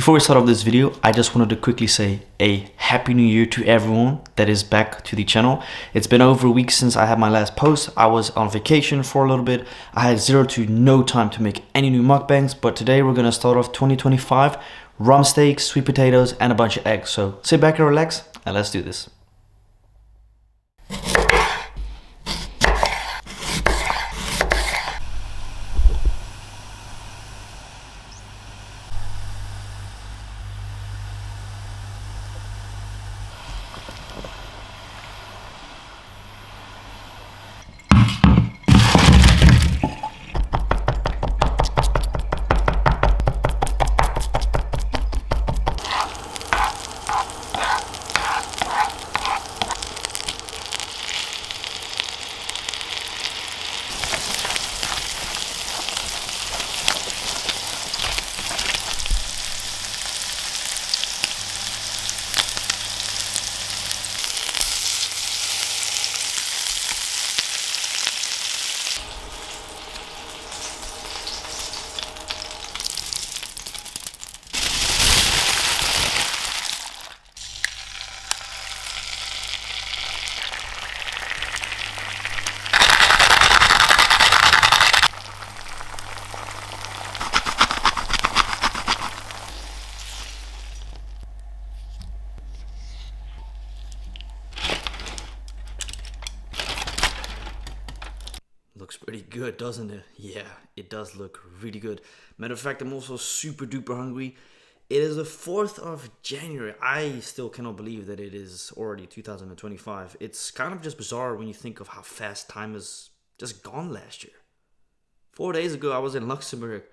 Before we start off this video, I just wanted to quickly say a happy new year to everyone that is back to the channel. It's been over a week since I had my last post. I was on vacation for a little bit. I had zero to no time to make any new mukbangs, but today we're gonna start off 2025, Rumsteak, sweet potatoes, and a bunch of eggs. So sit back and relax, and let's do this. Looks pretty good, doesn't it? Yeah, it does look really good. Matter of fact, I'm also super duper hungry. It is the 4th of January. I still cannot believe that it is already 2025. It's kind of just bizarre when you think of how fast time has just gone last year. 4 days ago, I was in Luxembourg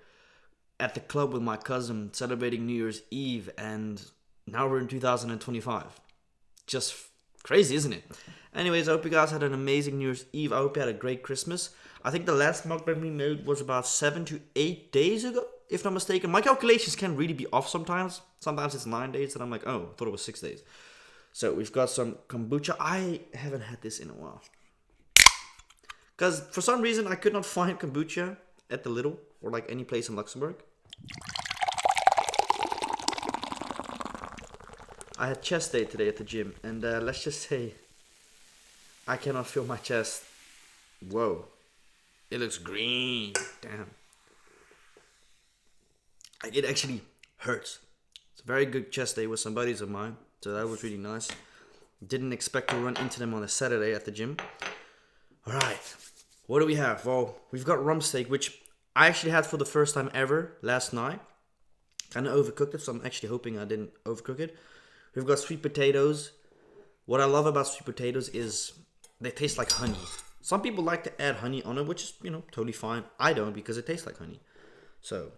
at the club with my cousin celebrating New Year's Eve, and now we're in 2025. Just crazy, isn't it? Anyways, I hope you guys had an amazing New Year's Eve. I hope you had a great Christmas. I think the last mukbang we made was about 7 to 8 days ago, if not mistaken. My calculations can really be off sometimes. Sometimes it's 9 days, and I'm like, oh, I thought it was 6 days. So we've got some kombucha. I haven't had this in a while. Because for some reason, I could not find kombucha at the Lidl or like any place in Luxembourg. I had chest day today at the gym, and let's just say I cannot feel my chest. Whoa. It looks green. Damn. Like, it actually hurts. It's a very good chest day with some buddies of mine, so that was really nice. Didn't expect to run into them on a Saturday at the gym. Alright. What do we have? Well, we've got Rumsteak, which I actually had for the first time ever last night. Kind of overcooked it, so I'm actually hoping I didn't overcook it. We've got sweet potatoes. What I love about sweet potatoes is they taste like honey. Some people like to add honey on it, which is, you know, totally fine. I don't, because it tastes like honey. So,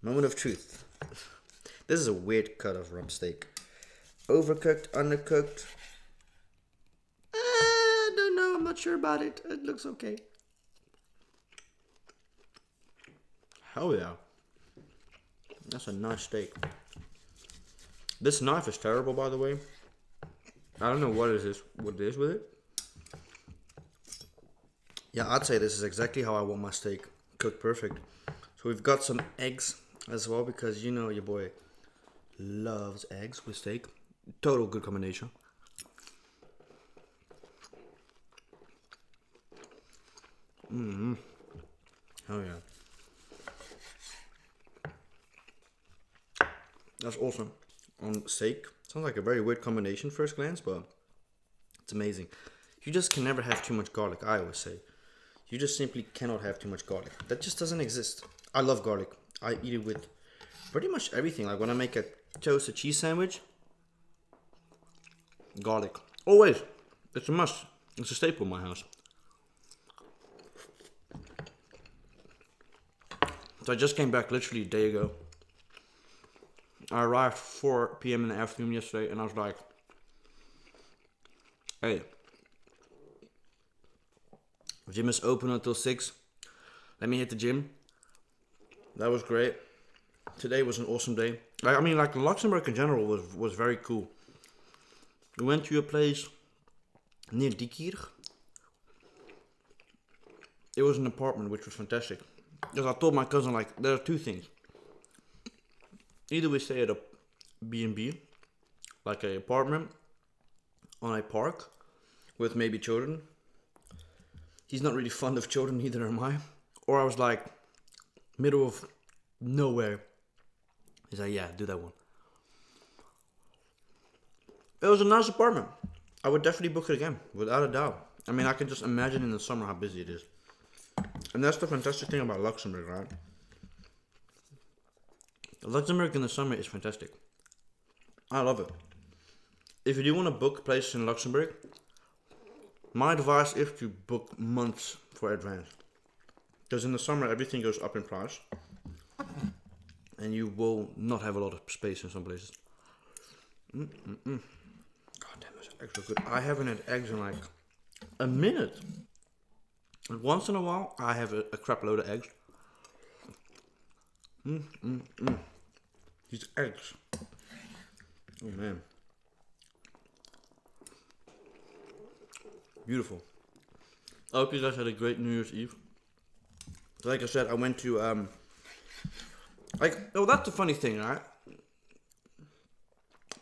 moment of truth. This is a weird cut of Rumsteak. Overcooked, undercooked. I don't know. I'm not sure about it. It looks okay. Hell yeah. That's a nice steak. This knife is terrible, by the way. I don't know what it is with it. Yeah, I'd say this is exactly how I want my steak cooked perfect. So we've got some eggs as well, because you know your boy loves eggs with steak. Total good combination. Oh yeah. That's awesome. On steak. Sounds like a very weird combination first glance, but it's amazing. You just can never have too much garlic, I always say. You just simply cannot have too much garlic. That just doesn't exist. I love garlic. I eat it with pretty much everything. Like when I make a toasted cheese sandwich, garlic. Always. It's a must. It's a staple in my house. So I just came back literally a day ago. I arrived 4 p.m. in the afternoon yesterday, and I was like, hey, gym is open until 6. Let me hit the gym. That was great. Today was an awesome day. Like Luxembourg in general was very cool. We went to a place near Dikirch. It was an apartment, which was fantastic. Because I told my cousin, like, there are two things. either we stay at a B&B, like an apartment on a park with maybe children. He's not really fond of children, neither am I. Or I was like, middle of nowhere. He's like, yeah, do that one. It was a nice apartment. I would definitely book it again, without a doubt. I mean, I can just imagine in the summer how busy it is. And that's the fantastic thing about Luxembourg, right? Luxembourg in the summer is fantastic. I love it. If you do want to book places in Luxembourg, my advice is to book months for advance. Because in the summer everything goes up in price. And you will not have a lot of space in some places. God damn, those eggs are good. I haven't had eggs in like a minute. Once in a while, I have a crap load of eggs. These eggs. Oh man. Beautiful. I hope you guys had a great New Year's Eve. Like I said, I went to oh, that's the funny thing, right?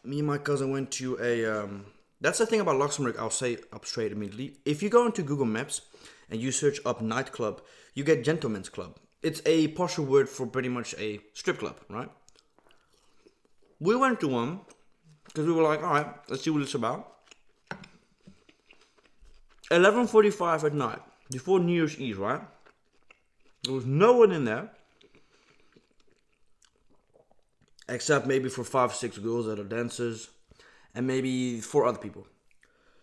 Me and my cousin went to a that's the thing about Luxembourg. I'll say up straight immediately. If you go into Google Maps and you search up nightclub, you get gentleman's club. It's a partial word for pretty much a strip club, right? We went to one because we were like, all right, let's see what it's about. 11:45 at night, before New Year's Eve, right? There was no one in there. Except maybe for 5 or 6 girls that are dancers. And maybe 4 other people.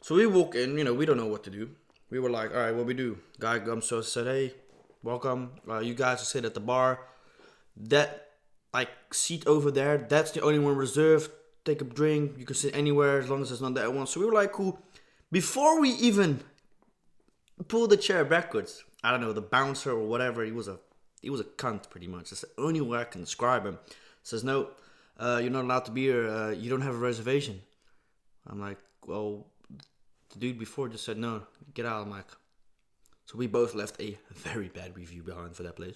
So we walk in, we don't know what to do. We were like, alright, what we do? Guy comes to us and said, hey, welcome. You guys sit at the bar. That, seat over there, that's the only one reserved. Take a drink. You can sit anywhere as long as it's not that one. So we were like, cool. Before we even pulled the chair backwards, I don't know, the bouncer or whatever, he was a cunt pretty much. That's the only way I can describe him. Says, no, you're not allowed to be here. You don't have a reservation. I'm like, well, the dude before just said, no, get out. I'm like, so we both left a very bad review behind for that place.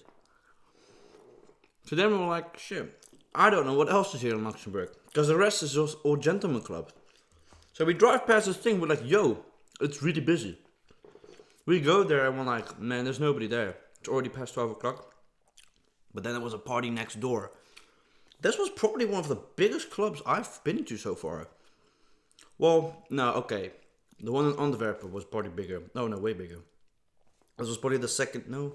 So then we were like, shit, I don't know what else is here in Luxembourg. Because the rest is just all gentleman club. So we drive past this thing, we're like, yo, it's really busy. We go there and we're like, man, there's nobody there. It's already past 12 o'clock. But then there was a party next door. This was probably one of the biggest clubs I've been to so far. Well, no, okay. The one in Antwerpen was probably bigger. No, way bigger. This was probably the second, no,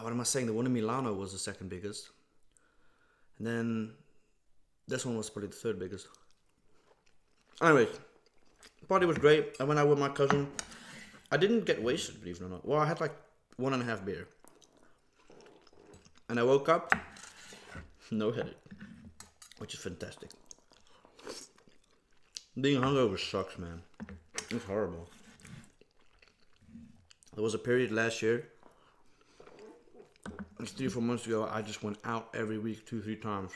what am I saying? The one in Milano was the second biggest. And then this one was probably the third biggest. Anyways, the party was great. I went out with my cousin. I didn't get wasted, believe it or not. Well, I had like 1.5 beer. And I woke up, no headache, which is fantastic. Being hungover sucks, man. It's horrible. There was a period last year, it's 3 or 4 months ago, I just went out every week 2-3 times.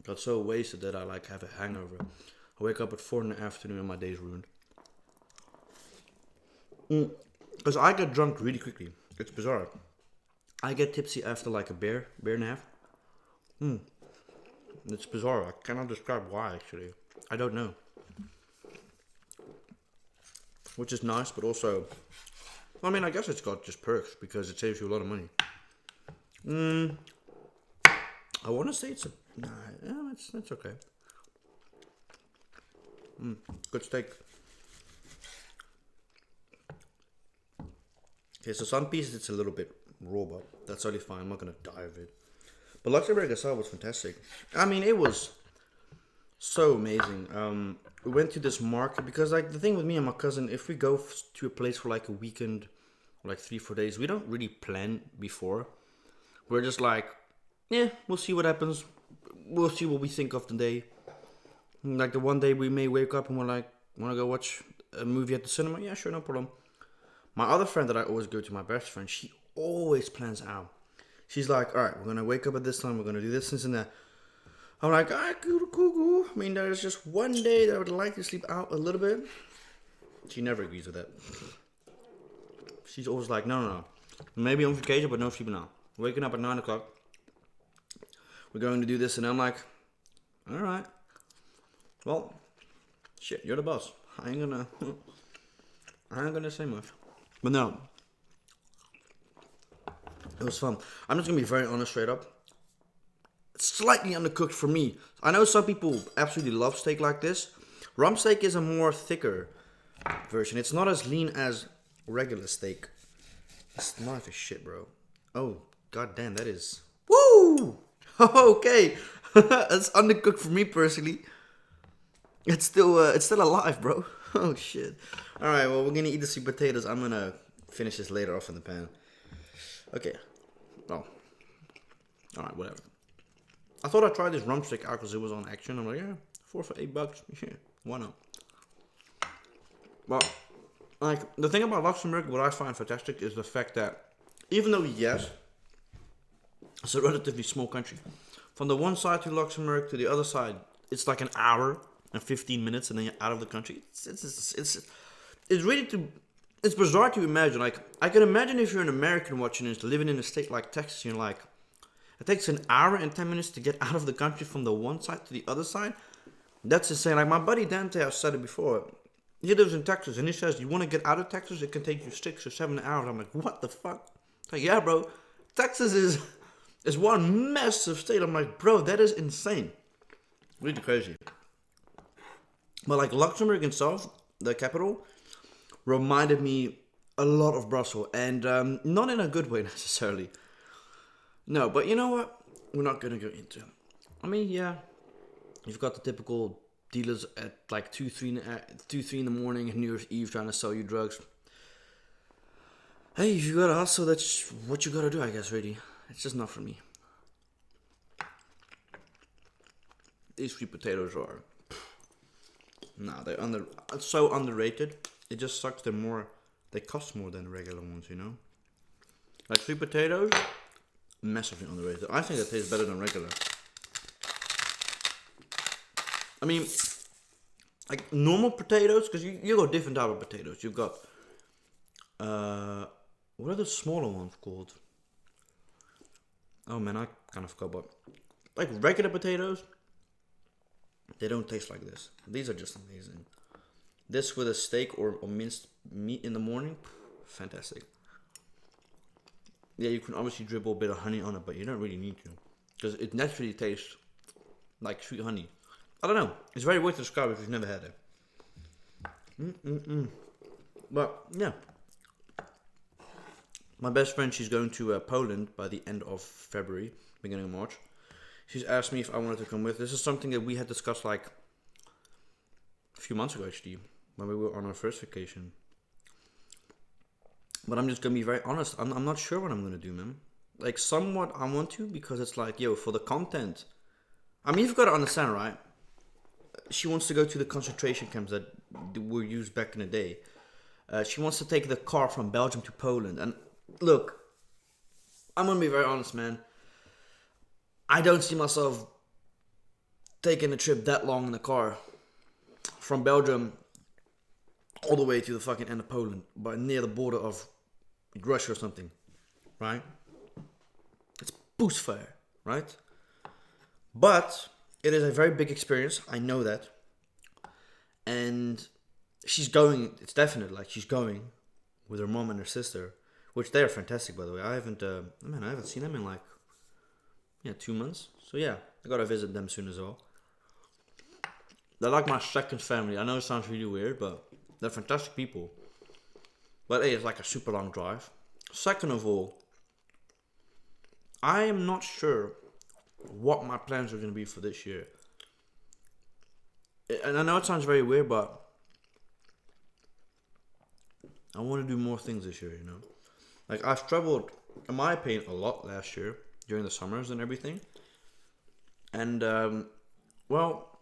Got so wasted that I have a hangover. I wake up at 4 in the afternoon and my day's ruined. Because I get drunk really quickly. It's bizarre. I get tipsy after like a beer and a half. It's bizarre. I cannot describe why, actually. I don't know. Which is nice, but also, I mean, I guess it's got just perks because it saves you a lot of money. I want to say it's that's okay. Good steak. Okay, so some pieces it's a little bit raw, but that's totally fine. I'm not gonna die of it. But Luxembourg itself was fantastic. I mean, it was so amazing. We went to this market because, the thing with me and my cousin, if we go to a place for a weekend, or 3-4 days, we don't really plan before. We're just like, yeah, we'll see what happens. We'll see what we think of the day. The one day we may wake up and we're like, want to go watch a movie at the cinema? Yeah, sure, no problem. My other friend that I always go to, my best friend, she always plans out. She's like, all right, we're going to wake up at this time. We're going to do this and that. I'm like, all right, cool. I mean, there's just one day that I would like to sleep out a little bit. She never agrees with that. She's always like, no. Maybe on vacation, but no sleeping out. Waking up at 9 o'clock. we're going to do this, and I'm like, all right, well, shit, you're the boss. I ain't gonna say much. But no, it was fun. I'm just gonna be very honest, straight up. It's slightly undercooked for me. I know some people absolutely love steak like this. Rumsteak is a more thicker version. It's not as lean as regular steak. This knife is shit, bro. Oh, god damn, that is... Woo! Okay. It's undercooked for me personally. It's still alive, bro. Oh shit. Alright, well, we're gonna eat the sweet potatoes. I'm gonna finish this later off in the pan. Okay. Oh. Alright, whatever. I thought I'd try this Rumsteak out because it was on Action. I'm like, yeah, 4 for $8. Yeah, why not? But, like, the thing about Luxembourg, what I find fantastic is the fact that, even though, yes, it's a relatively small country, from the one side to Luxembourg to the other side, it's like an hour and 15 minutes and then you're out of the country. It's really it's bizarre to imagine. Like, I can imagine if you're an American watching this, living in a state like Texas, and you're like, it takes an hour and 10 minutes to get out of the country from the one side to the other side. That's insane. Like, my buddy Dante, I've said it before, he lives in Texas, and he says, you want to get out of Texas, it can take you 6 or 7 hours. I'm like, what the fuck? Like, yeah, bro, Texas is one massive state. I'm like, bro, that is insane. Really crazy. But, like, Luxembourg itself, the capital, reminded me a lot of Brussels, and not in a good way necessarily. No, but you know what? We're not gonna go into it. I mean, yeah, you've got the typical dealers at like 2, 3 in the morning and New Year's Eve trying to sell you drugs. Hey, if you gotta hustle, that's what you gotta do, I guess, really. It's just not for me. These sweet potatoes are... Nah, they're so underrated. It just sucks. They cost more than regular ones, you know? Like sweet potatoes... Massively underrated. I think it tastes better than regular. I mean, like normal potatoes, because you got different type of potatoes. You've got, what are the smaller ones called? Oh man, I kind of forgot. But like regular potatoes, they don't taste like this. These are just amazing. This with a steak or minced meat in the morning, fantastic. Yeah, you can obviously dribble a bit of honey on it, but you don't really need to. Because it naturally tastes like sweet honey. I don't know. It's very weird to describe if you've never had it. But, yeah. My best friend, she's going to Poland by the end of February, beginning of March. She's asked me if I wanted to come with. This is something that we had discussed like a few months ago, actually, when we were on our first vacation. But I'm just going to be very honest. I'm not sure what I'm going to do, man. Like, somewhat I want to, because it's like, yo, for the content. I mean, you've got to understand, right? She wants to go to the concentration camps that were used back in the day. She wants to take the car from Belgium to Poland. And look, I'm going to be very honest, man. I don't see myself taking a trip that long in the car from Belgium all the way to the fucking end of Poland, but near the border of Russia or something, right? It's boost fire, right? But it is a very big experience. I know that. And she's going, it's definite, like she's going with her mom and her sister, which they are fantastic, by the way. I haven't seen them in like, 2 months. So yeah, I gotta visit them soon as well. They're like my second family. I know it sounds really weird, but they're fantastic people. But hey, it's like a super long drive. Second of all, I am not sure what my plans are going to be for this year. And I know it sounds very weird, but I want to do more things this year, you know. Like, I've traveled, in my opinion, a lot last year during the summers and everything. And, well,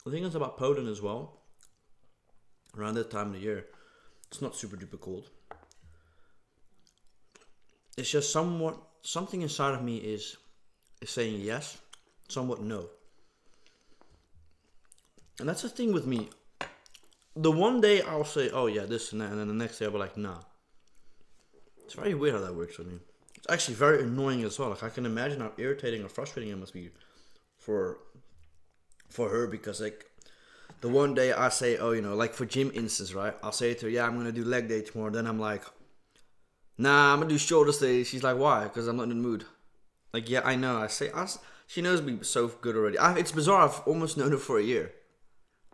the thing is about Poland as well, around that time of the year, it's not super duper cold. It's just something inside of me is saying yes, somewhat no. And that's the thing with me. The one day I'll say, oh yeah, this and that, and then the next day I'll be like, nah. It's very weird how that works for me. It's actually very annoying as well. Like I can imagine how irritating or frustrating it must be for her, because like the one day I say, oh, like for gym instance, right? I'll say to her, yeah, I'm gonna do leg day tomorrow. Then I'm like, nah, I'm gonna do shoulders today. She's like, why? Because I'm not in the mood. Like, yeah, I know. She knows me so good already. It's bizarre. I've almost known her for a year.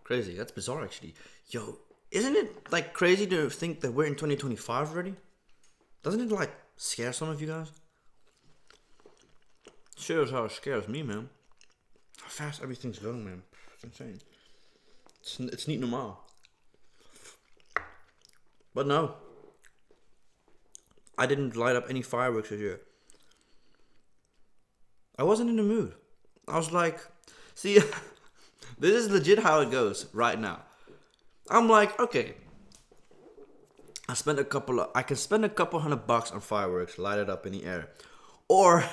Crazy. That's bizarre, actually. Yo, isn't it like crazy to think that we're in 2025 already? Doesn't it like scare some of you guys? Shows how it scares me, man. How fast everything's going, man. It's insane. It's niet normaal. But no. I didn't light up any fireworks this year. I wasn't in the mood. I was like, see, this is legit how it goes right now. I'm like, okay, I can spend a couple $100 on fireworks, light it up in the air, or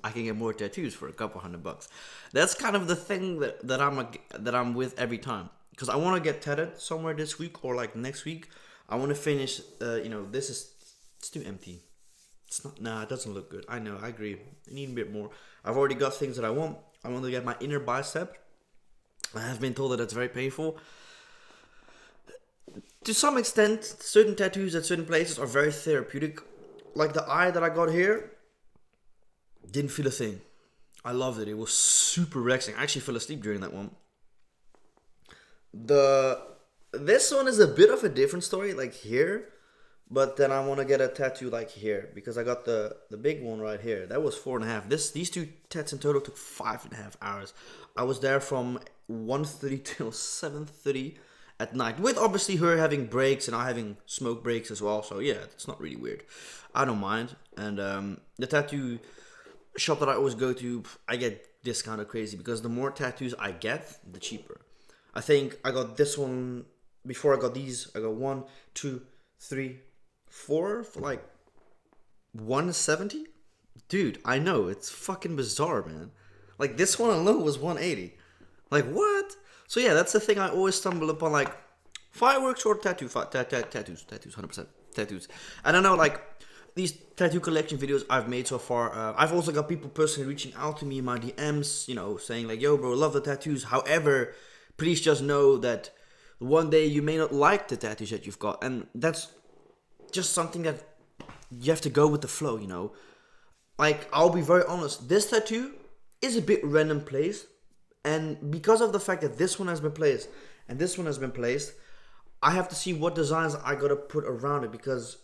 I can get more tattoos for a couple $100. That's kind of the thing that I'm with every time, because I want to get tatted somewhere this week or like next week. I want to finish. It's too empty. It's not. Nah, it doesn't look good. I know. I agree. I need a bit more. I've already got things that I want. I want to get my inner bicep. I have been told that it's very painful. To some extent, certain tattoos at certain places are very therapeutic. Like the eye that I got here, didn't feel a thing. I loved it. It was super relaxing. I actually fell asleep during that one. This one is a bit of a different story, like here. But then I want to get a tattoo like here, because I got the big one right here. That was 4.5. These two tats in total took 5.5 hours. I was there from 1:30 till 7:30 at night, with obviously her having breaks and I having smoke breaks as well. So yeah, it's not really weird. I don't mind. And the tattoo shop that I always go to, I get discounted crazy, because the more tattoos I get, the cheaper. I think I got this one before I got these. I got 1, 2, 3, 4 for like 170. Dude, I know, it's fucking bizarre, man. Like this one alone was 180. Like what? So yeah, that's the thing I always stumble upon, like fireworks or tattoos, 100% tattoos. And I know, like these tattoo collection videos I've made so far, I've also got people personally reaching out to me in my DMs, saying like, yo bro, love the tattoos, however, please just know that one day you may not like the tattoos that you've got. And that's just something that you have to go with the flow, Like, I'll be very honest, this tattoo is a bit random placed, and because of the fact that this one has been placed and this one has been placed, I have to see what designs I gotta put around it, because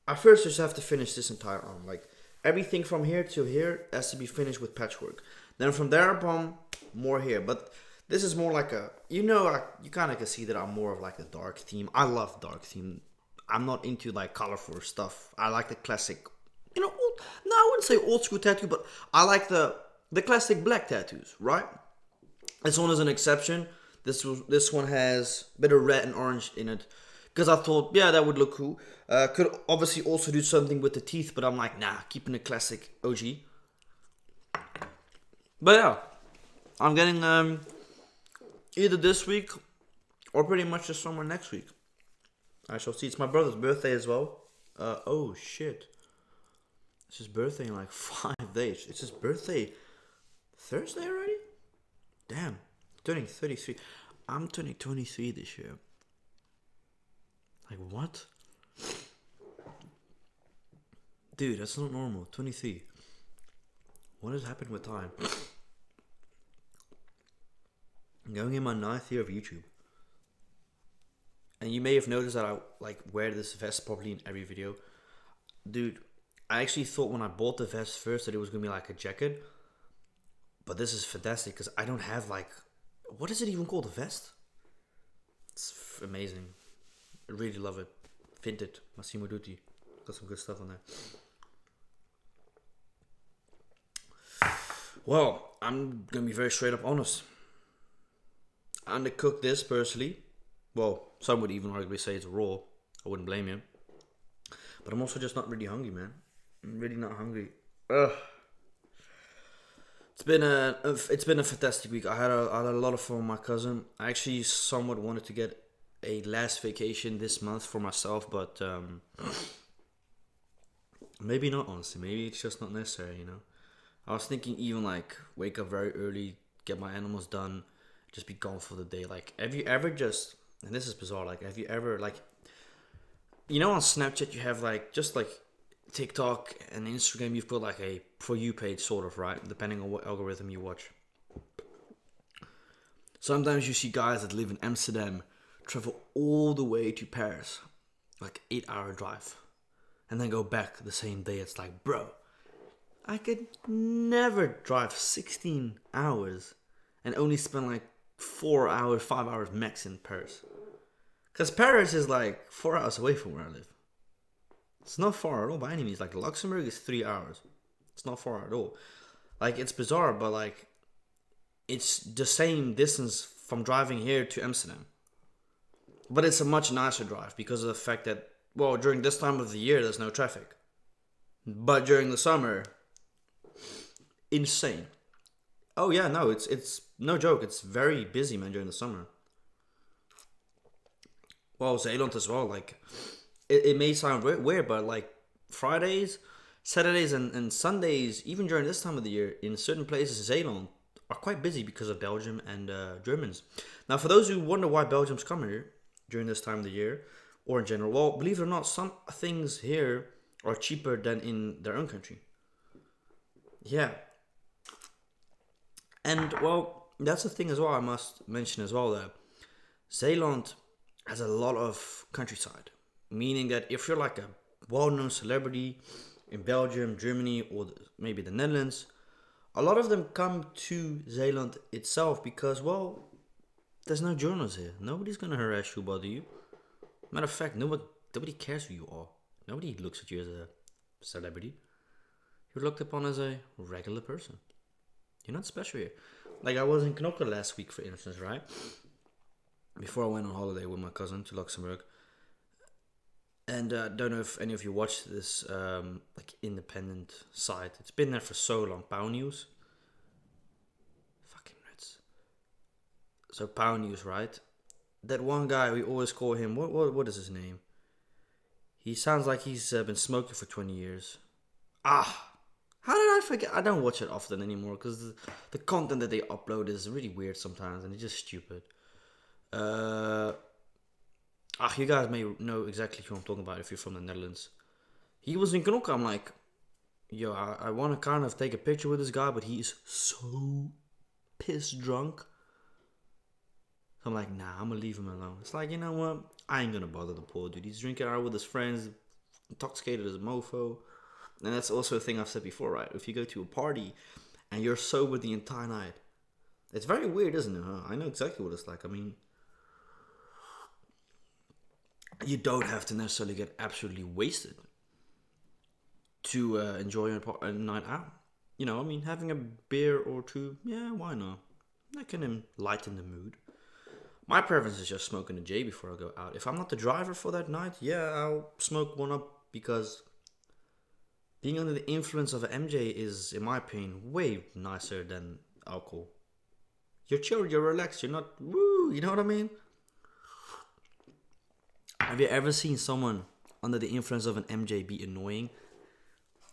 I first just have to finish this entire arm. Like, everything from here to here has to be finished with patchwork. Then from there upon, more here. But this is more like you kind of can see that I'm more of like a dark theme. I love dark theme. I'm not into like colorful stuff. I like the classic, no, I wouldn't say old school tattoo, but I like the classic black tattoos, right? This one is an exception. This one has a bit of red and orange in it, because I thought, yeah, that would look cool. Could obviously also do something with the teeth, but I'm like, nah, keeping the classic OG. But yeah, I'm getting either this week or pretty much just somewhere next week. I shall see. It's my brother's birthday as well. Oh shit. It's his birthday in like 5 days. It's his birthday Thursday already? Damn. Turning 33. I'm turning 23 this year. Like what? Dude, that's not normal. 23. What has happened with time? I'm going in my 9th year of YouTube. And you may have noticed that I like wear this vest probably in every video. Dude, I actually thought when I bought the vest first that it was going to be like a jacket. But this is fantastic, because I don't have like... What is it even called? A vest? It's amazing. I really love it. Vinted. Massimo Dutti. Got some good stuff on there. Well, I'm going to be very straight up honest. I undercooked this personally. Well, some would even arguably say it's raw. I wouldn't blame you. But I'm also just not really hungry, man. I'm really not hungry. Ugh. It's been a fantastic week. I had a lot of fun with my cousin. I actually somewhat wanted to get a last vacation this month for myself, but Maybe not, honestly. Maybe it's just not necessary, you know? I was thinking even like wake up very early, get my animals done, just be gone for the day. Like, have you ever just, and this is bizarre, like, have you ever, like, you know, on Snapchat you have like, just like TikTok and Instagram, you've got like a For You page, sort of, right? Depending on what algorithm you watch. Sometimes you see guys that live in Amsterdam travel all the way to Paris, like 8 hour drive, and then go back the same day. It's like, bro, I could never drive 16 hours and only spend like 4 hours, 5 hours max in Paris. Because Paris is like 4 hours away from where I live. It's not far at all by any means. Like Luxembourg is 3 hours. It's not far at all. Like, it's bizarre, but like, it's the same distance from driving here to Amsterdam. But it's a much nicer drive because of the fact that, well, during this time of the year, there's no traffic. But during the summer, insane. Oh yeah, no, it's no joke. It's very busy, man, during the summer. Well, Zeeland as well. Like, it may sound weird, but like Fridays, Saturdays, and Sundays, even during this time of the year, in certain places in Zeeland, are quite busy because of Belgium and Germans. Now, for those who wonder why Belgium's come here during this time of the year, or in general, well, believe it or not, some things here are cheaper than in their own country. Yeah, and well, that's the thing as well. I must mention as well that Zeeland has a lot of countryside, meaning that if you're like a well-known celebrity in Belgium, Germany, or maybe the Netherlands, a lot of them come to Zeeland itself because, well, there's no journalists here. Nobody's gonna harass you, bother you. Matter of fact, nobody cares who you are. Nobody looks at you as a celebrity. You're looked upon as a regular person. You're not special here. Like, I was in Knokke last week, for instance, right? Before I went on holiday with my cousin to Luxembourg. And I don't know if any of you watched this like independent site. It's been there for so long. Pow News. Fucking nuts. So Pow News, right? That one guy, we always call him, what is his name? He sounds like he's been smoking for 20 years. Ah, how did I forget? I don't watch it often anymore because the content that they upload is really weird sometimes and it's just stupid. You guys may know exactly who I'm talking about if you're from the Netherlands. He was in Knokke. I'm like, yo, I want to kind of take a picture with this guy, but he's so piss drunk. I'm like, nah, I'm gonna leave him alone. It's like, you know what? I ain't gonna bother the poor dude. He's drinking out with his friends, intoxicated as a mofo. And that's also a thing I've said before, right? If you go to a party and you're sober the entire night, it's very weird, isn't it? Huh? I know exactly what it's like. I mean, you don't have to necessarily get absolutely wasted to enjoy a night out. You know, I mean, having a beer or two, yeah, why not? That can lighten the mood. My preference is just smoking a J before I go out. If I'm not the driver for that night, yeah, I'll smoke one up because being under the influence of an MJ is, in my opinion, way nicer than alcohol. You're chill, you're relaxed, you're not woo, you know what I mean? Have you ever seen someone under the influence of an MJ be annoying?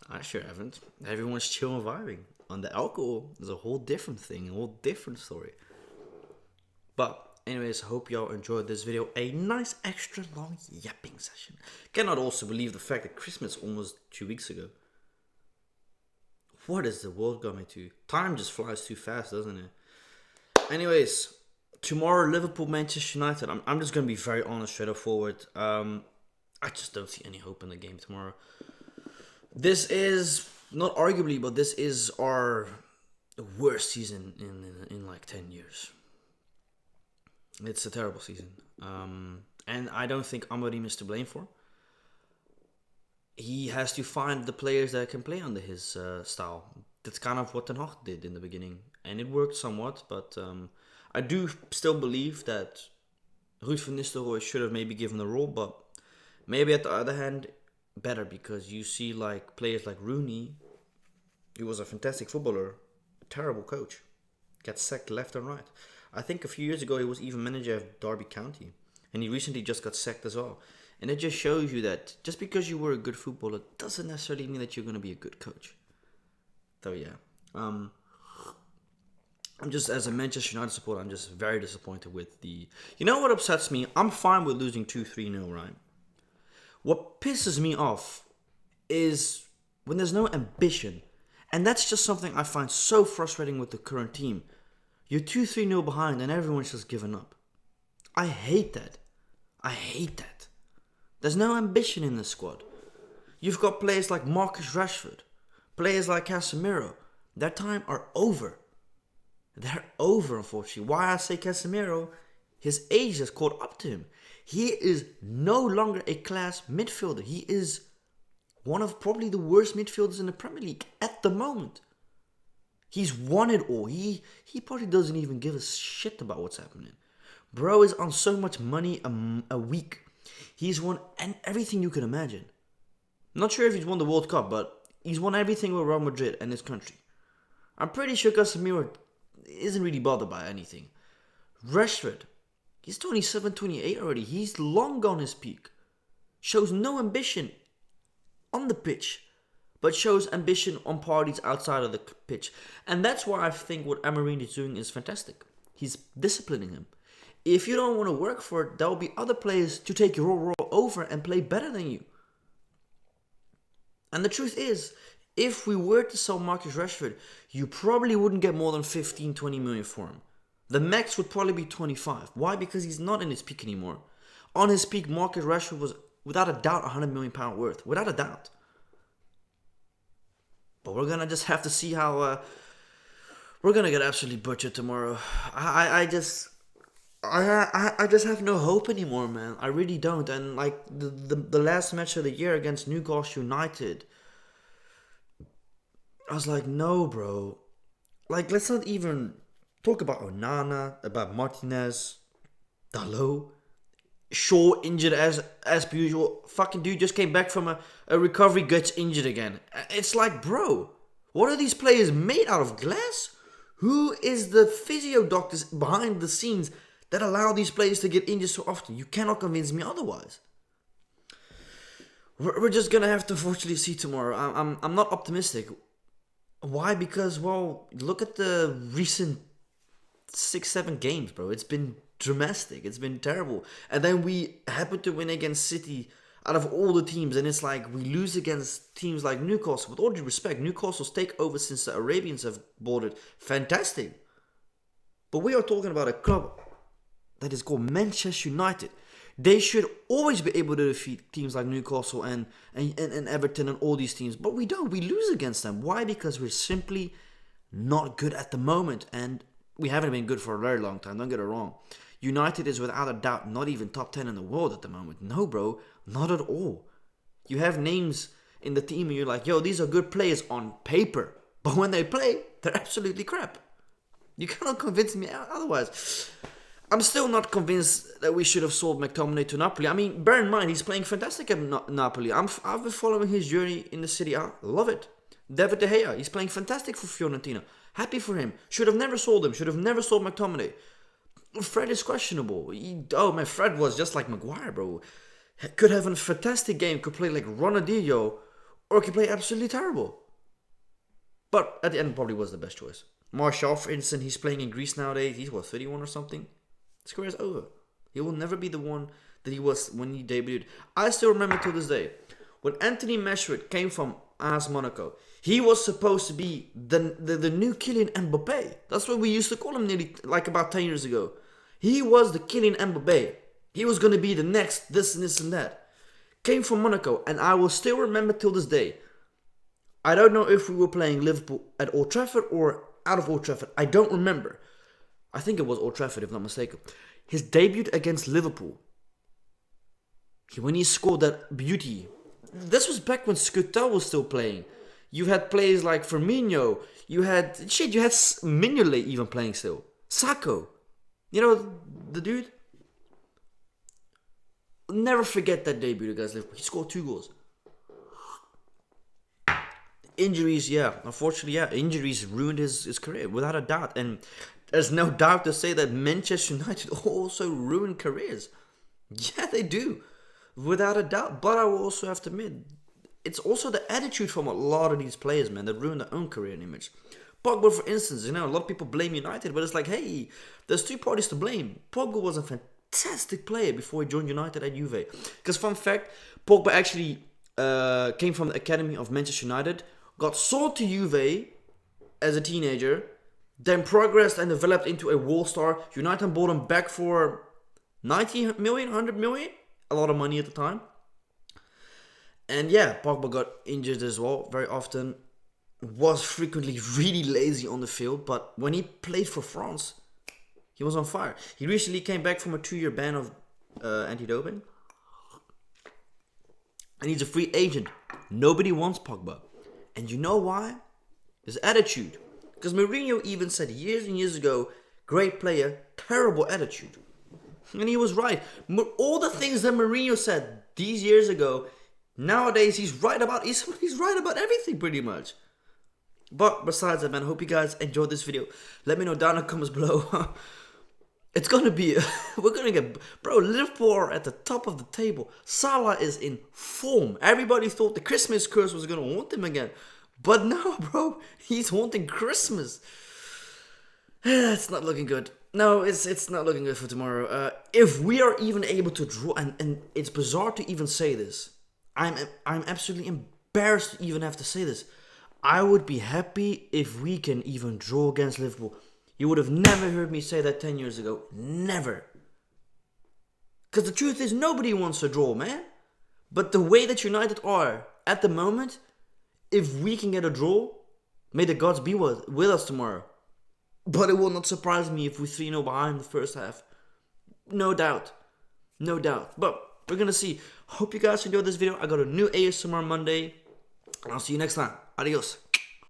I sure haven't. Everyone's chill and vibing. On the alcohol is a whole different thing, a whole different story. But anyways, I hope y'all enjoyed this video. A nice extra long yapping session. Cannot also believe the fact that Christmas almost 2 weeks ago. What is the world coming to? Time just flies too fast, doesn't it? Anyways, tomorrow Liverpool Manchester United. I'm just gonna be very honest, straight up forward. I just don't see any hope in the game tomorrow. This is not arguably, but this is our worst season in like 10 years. It's a terrible season. And I don't think Amorim is to blame for. He has to find the players that can play under his style. That's kind of what Ten Hag did in the beginning. And it worked somewhat, but I do still believe that Ruud van Nistelrooy should have maybe given the role, but maybe at the other hand, better, because you see like players like Rooney, who was a fantastic footballer, a terrible coach, gets sacked left and right. I think a few years ago he was even manager of Derby County, and he recently just got sacked as well. And it just shows you that just because you were a good footballer doesn't necessarily mean that you're going to be a good coach. So yeah, I'm just, as a Manchester United supporter, I'm just very disappointed with the... You know what upsets me? I'm fine with losing 2-3-0, right? What pisses me off is when there's no ambition. And that's just something I find so frustrating with the current team. You're 2-3-0 behind and everyone's just given up. I hate that. I hate that. There's no ambition in the squad. You've got players like Marcus Rashford, players like Casemiro. Their time are over. They're over, unfortunately. Why I say Casemiro, his age has caught up to him. He is no longer a class midfielder. He is one of probably the worst midfielders in the Premier League at the moment. He's won it all. He probably doesn't even give a shit about what's happening. Bro is on so much money a week. He's won everything you can imagine. Not sure if he's won the World Cup, but he's won everything with Real Madrid and his country. I'm pretty sure Casemiro isn't really bothered by anything. Rashford, he's 27, 28 already. He's long gone his peak. Shows no ambition on the pitch, but shows ambition on parties outside of the pitch. And that's why I think what Amorim is doing is fantastic. He's disciplining him. If you don't want to work for it, there will be other players to take your role over and play better than you. And the truth is, if we were to sell Marcus Rashford, you probably wouldn't get more than 15, 20 million for him. The max would probably be 25. Why? Because he's not in his peak anymore. On his peak, Marcus Rashford was without a doubt £100 million worth. Without a doubt. But we're going to just have to see how... we're going to get absolutely butchered tomorrow. I just have no hope anymore, man. I really don't. And like the last match of the year against Newcastle United, I was like, no, bro. Like, let's not even talk about Onana, about Martinez, Dalot, Shaw injured as per usual. Fucking dude just came back from a recovery, gets injured again. It's like, bro, what are these players made out of glass? Who is the physio doctors behind the scenes that allow these players to get injured so often? You cannot convince me otherwise. We're just gonna have to unfortunately see tomorrow. I'm not optimistic. Why? Because, well, look at the recent 6-7 games, bro. It's been dramatic. It's been terrible. And then we happen to win against City out of all the teams. And it's like we lose against teams like Newcastle. With all due respect, Newcastle's takeover since the Arabians have bought it. Fantastic. But we are talking about a club that is called Manchester United. They should always be able to defeat teams like Newcastle and Everton and all these teams. But we don't. We lose against them. Why? Because we're simply not good at the moment. And we haven't been good for a very long time. Don't get it wrong. United is without a doubt not even top 10 in the world at the moment. No, bro. Not at all. You have names in the team and you're like, yo, these are good players on paper. But when they play, they're absolutely crap. You cannot convince me otherwise. I'm still not convinced that we should have sold McTominay to Napoli. I mean, bear in mind, he's playing fantastic at Napoli. I've been following his journey in the Serie A. Love it. David De Gea, he's playing fantastic for Fiorentina. Happy for him. Should have never sold him. Should have never sold McTominay. Fred is questionable. Fred was just like Maguire, bro. Could have a fantastic game. Could play like Ronaldinho. Or could play absolutely terrible. But at the end, probably was the best choice. Martial, for instance, he's playing in Greece nowadays. He's, 31 or something? His career is over. He will never be the one that he was when he debuted. I still remember to this day, when Anthony Meshwood came from AS Monaco, he was supposed to be the new Kylian Mbappe. That's what we used to call him nearly like about 10 years ago. He was the Kylian Mbappe. He was going to be the next this and this and that. Came from Monaco, and I will still remember till this day. I don't know if we were playing Liverpool at Old Trafford or out of Old Trafford. I don't remember. I think it was Old Trafford, if not mistaken. His debut against Liverpool. When he scored that beauty. This was back when Scutel was still playing. You had players like Firmino. You had Mignolet even playing still. Sacco. You know, the dude. Never forget that debut against Liverpool. He scored 2 goals. Injuries, unfortunately, injuries ruined his career, without a doubt. And there's no doubt to say that Manchester United also ruin careers. Yeah, they do. without a doubt. But I will also have to admit, it's also the attitude from a lot of these players, man, that ruin their own career and image. Pogba, for instance, a lot of people blame United, but it's like, hey, there's two parties to blame. Pogba was a fantastic player before he joined United at Juve. Because fun fact, Pogba actually came from the academy of Manchester United, got sold to Juve as a teenager, then progressed and developed into a world star. United bought him back for 90 million, 100 million, a lot of money at the time. And yeah, Pogba got injured as well very often, was frequently really lazy on the field, but when he played for France, he was on fire. He recently came back from a 2-year ban of anti-doping, and he's a free agent. Nobody wants Pogba. And you know why? His attitude. Because Mourinho even said years and years ago, great player, terrible attitude. And he was right. All the things that Mourinho said these years ago, nowadays he's right about. He's right about everything pretty much. But besides that, man, I hope you guys enjoyed this video. Let me know down in the comments below. It's gonna be, we're gonna get, bro, Liverpool are at the top of the table. Salah is in form. Everybody thought the Christmas curse was gonna haunt him again. But no, bro, he's haunting Christmas. It's not looking good. No, it's not looking good for tomorrow. If we are even able to draw, and it's bizarre to even say this. I'm absolutely embarrassed to even have to say this. I would be happy if we can even draw against Liverpool. You would have never heard me say that 10 years ago. Never. Because the truth is, nobody wants to draw, man. But the way that United are at the moment, if we can get a draw, may the gods be with us tomorrow. But it will not surprise me if we 3-0 behind the first half. No doubt. No doubt. But we're going to see. Hope you guys enjoyed this video. I got a new ASMR Monday. And I'll see you next time. Adios.